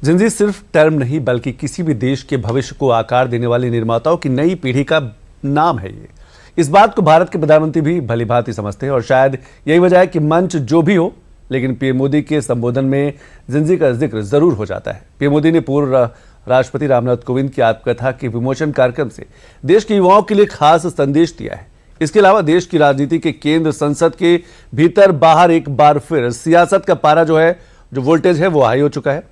जिंजी सिर्फ टर्म नहीं बल्कि किसी भी देश के भविष्य को आकार देने वाले निर्माताओं की नई पीढ़ी का नाम है ये। इस बात को भारत के प्रधानमंत्री भी भलीभांति समझते हैं और शायद यही वजह है कि मंच जो भी हो लेकिन पीएम मोदी के संबोधन में जिंजी का जिक्र जरूर हो जाता है। पीएम मोदी ने पूर्व राष्ट्रपति रामनाथ कोविंद की आत्मकथा के विमोचन कार्यक्रम से देश के युवाओं के लिए खास संदेश दिया है। इसके अलावा देश की राजनीति के केंद्र संसद के भीतर बाहर एक बार फिर सियासत का पारा जो वोल्टेज है वो हाई हो चुका है।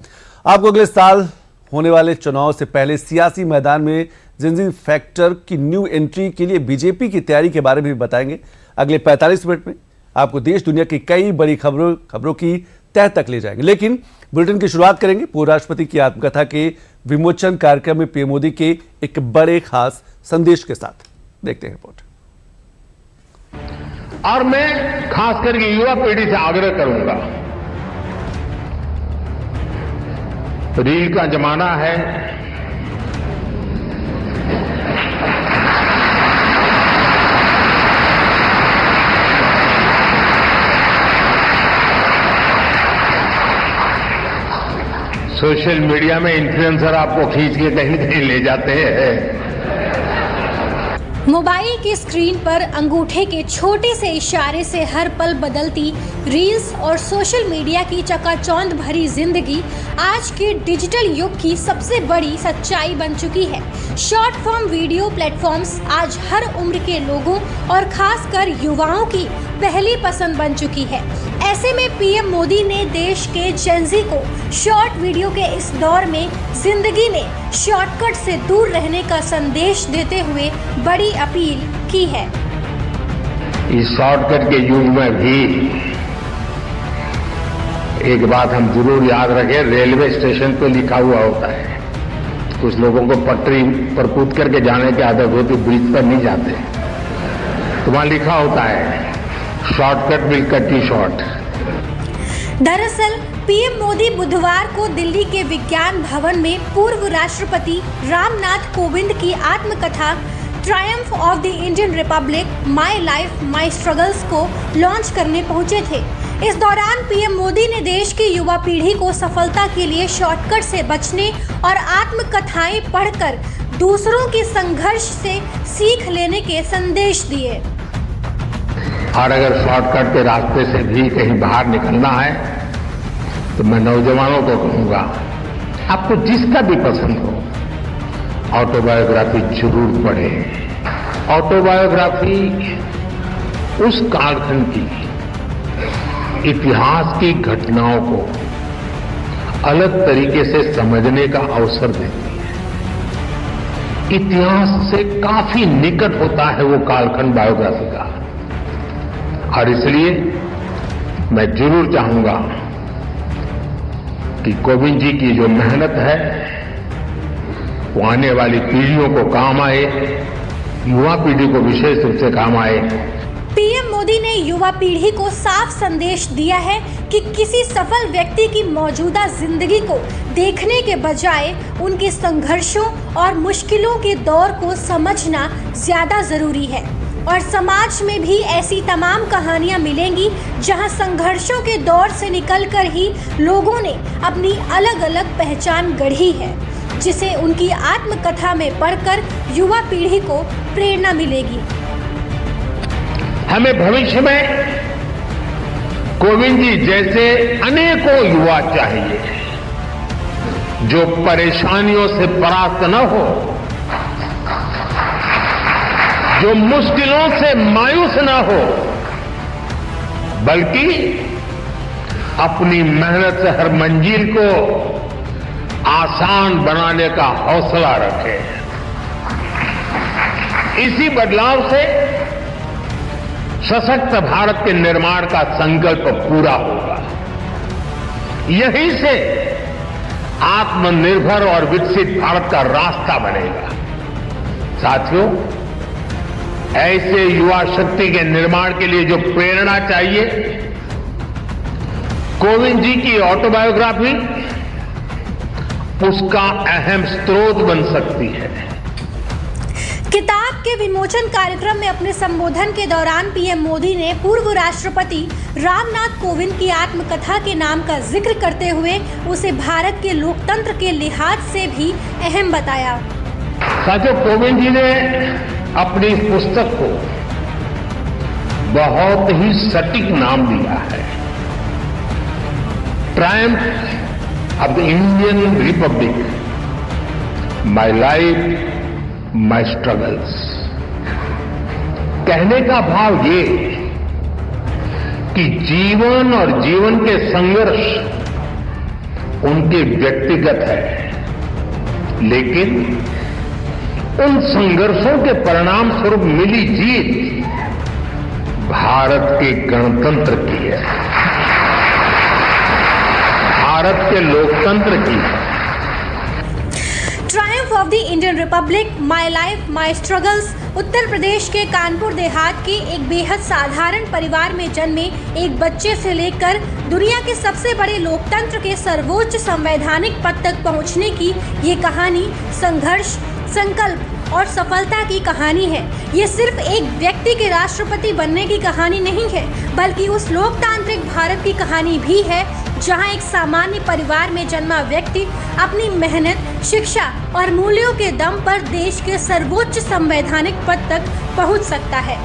आपको अगले साल होने वाले चुनाव से पहले सियासी मैदान में जिंजी फैक्टर की न्यू एंट्री के लिए बीजेपी की तैयारी के बारे में भी बताएंगे। अगले 45 मिनट में आपको देश दुनिया की कई बड़ी खबरों की तह तक ले जाएंगे, लेकिन बुलेटिन की शुरुआत करेंगे पूर्व राष्ट्रपति की आत्मकथा के विमोचन कार्यक्रम में पीएम मोदी के एक बड़े खास संदेश के साथ। देखते हैं रिपोर्ट। और मैं खास करके युवा पीढ़ी से आग्रह करूंगा, रील का जमाना है, सोशल मीडिया में इन्फ्लुएंसर आपको खींच के कहीं कहीं ले जाते हैं। मोबाइल की स्क्रीन पर अंगूठे के छोटे से इशारे से हर पल बदलती रील्स और सोशल मीडिया की चकाचौंध भरी जिंदगी आज के डिजिटल युग की सबसे बड़ी सच्चाई बन चुकी है। शॉर्ट फॉर्म वीडियो प्लेटफॉर्म्स आज हर उम्र के लोगों और खासकर युवाओं की पहली पसंद बन चुकी है। ऐसे में पीएम मोदी ने देश के जेनजी को शॉर्ट वीडियो के इस दौर में जिंदगी में शॉर्टकट से दूर रहने का संदेश देते हुए बड़ी अपील की है। इस शॉर्टकट के युग में भी एक बात हम जरूर याद रखें, रेलवे स्टेशन पे लिखा हुआ होता है। कुछ लोगों को पटरी पर कूद करके जाने की आदत होती, ब्रिज पर नहीं जाते, तो वहां लिखा होता है shortcut will cut you short. दरअसल पीएम मोदी बुधवार को दिल्ली के विज्ञान भवन में पूर्व राष्ट्रपति रामनाथ कोविंद की आत्मकथा Triumph of the Indian Republic my life my struggles को लॉन्च करने पहुंचे थे। इस दौरान पीएम मोदी ने देश की युवा पीढ़ी को सफलता के लिए शॉर्टकट से बचने और आत्मकथाएं पढ़कर दूसरों के संघर्ष से सीख लेने के संदेश दिए। और अगर शॉर्टकट के रास्ते से भी कहीं बाहर निकलना है तो मैं नौजवानों को कहूंगा, आपको जिसका भी पसंद हो ऑटोबायोग्राफी जरूर पढ़ें। ऑटोबायोग्राफी उस कालखंड की इतिहास की घटनाओं को अलग तरीके से समझने का अवसर देती है। इतिहास से काफी निकट होता है वो कालखंड बायोग्राफी का, और इसलिए मैं जरूर चाहूंगा कि कोविंद जी की जो मेहनत है वो आने वाली पीढ़ियों को काम आए, युवा पीढ़ी को विशेष रूप से काम आए। पीएम मोदी ने युवा पीढ़ी को साफ संदेश दिया है कि किसी सफल व्यक्ति की मौजूदा जिंदगी को देखने के बजाय उनके संघर्षों और मुश्किलों के दौर को समझना ज्यादा जरूरी है। और समाज में भी ऐसी तमाम कहानियां मिलेंगी जहां संघर्षों के दौर से निकलकर ही लोगों ने अपनी अलग अलग पहचान गढ़ी है, जिसे उनकी आत्मकथा में पढ़कर युवा पीढ़ी को प्रेरणा मिलेगी। हमें भविष्य में कोविंद जी जैसे अनेकों युवा चाहिए जो परेशानियों से परास्त न हो, जो मुश्किलों से मायूस न हो, बल्कि अपनी मेहनत से हर मंजिल को आसान बनाने का हौसला रखे। इसी बदलाव से सशक्त भारत के निर्माण का संकल्प पूरा होगा। यहीं से आत्मनिर्भर और विकसित भारत का रास्ता बनेगा। साथियों, ऐसे युवा शक्ति के निर्माण के लिए जो प्रेरणा चाहिए, कोविंद जी की ऑटोबायोग्राफी उसका अहम स्रोत बन सकती है। किताब के विमोचन कार्यक्रम में अपने संबोधन के दौरान पीएम मोदी ने पूर्व राष्ट्रपति रामनाथ कोविंद की आत्मकथा के नाम का जिक्र करते हुए उसे भारत के लोकतंत्र के लिहाज से भी अहम बताया। साथियों, कोविंद जी ने अपनी इस पुस्तक को बहुत ही सटीक नाम दिया है, triumph of the Indian republic, my life my struggles. कहने का भाव ये कि जीवन और जीवन के संघर्ष उनके व्यक्तिगत है, लेकिन उन संघर्षों के परिणाम स्वरूप मिली जीत भारत के गणतंत्र की है, भारत के लोकतंत्र की है। Triumph of the Indian republic, my life my struggles Uttar Pradesh के कानपुर देहात के एक बेहद साधारण परिवार में जन्मे एक बच्चे से लेकर दुनिया के सबसे बड़े लोकतंत्र के सर्वोच्च संवैधानिक पद तक पहुंचने की ये कहानी संघर्ष, संकल्प और सफलता की कहानी है। ये सिर्फ एक व्यक्ति के राष्ट्रपति बनने की कहानी नहीं है, बल्कि उस लोकतांत्रिक भारत की कहानी भी है जहां एक सामान्य परिवार में जन्मा व्यक्ति अपनी मेहनत, शिक्षा और मूल्यों के दम पर देश के सर्वोच्च संवैधानिक पद तक पहुंच सकता है।